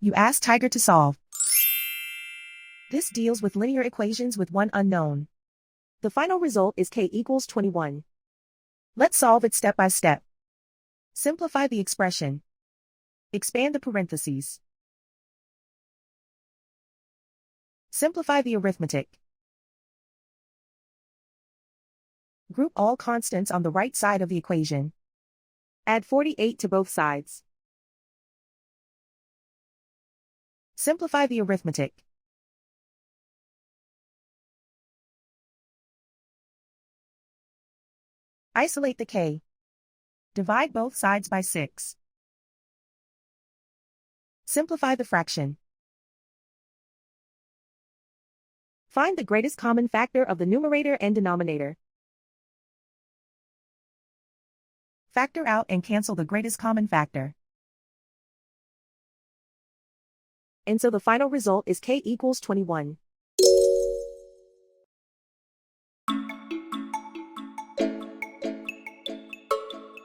You ask Tiger to solve. This deals with linear equations with one unknown. The final result is k equals 21. Let's solve it step by step. Simplify the expression. Expand the parentheses. Simplify the arithmetic. Group all constants on the right side of the equation. Add 48 to both sides. Simplify the arithmetic. Isolate the k. Divide both sides by 6. Simplify the fraction. Find the greatest common factor of the numerator and denominator. Factor out and cancel the greatest common factor. And so the final result is k equals 21.